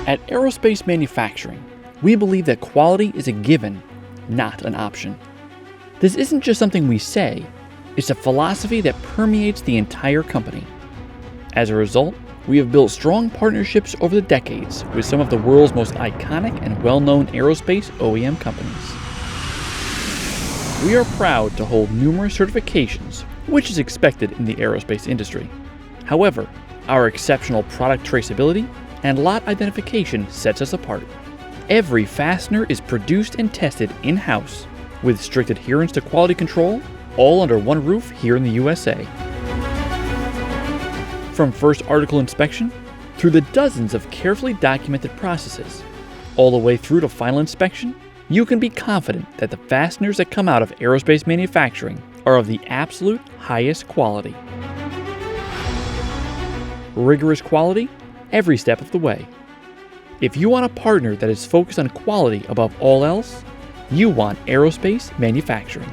At Aerospace Manufacturing, we believe that quality is a given, not an option. This isn't just something we say, it's a philosophy that permeates the entire company. As a result, we have built strong partnerships over the decades with some of the world's most iconic and well-known aerospace OEM companies. We are proud to hold numerous certifications, which is expected in the aerospace industry. However, our exceptional product traceability and lot identification sets us apart. Every fastener is produced and tested in-house with strict adherence to quality control, all under one roof here in the USA. From first article inspection, through the dozens of carefully documented processes, all the way through to final inspection, you can be confident that the fasteners that come out of aerospace manufacturing are of the absolute highest quality. Rigorous quality, every step of the way. If you want a partner that is focused on quality above all else, you want Aerospace Manufacturing.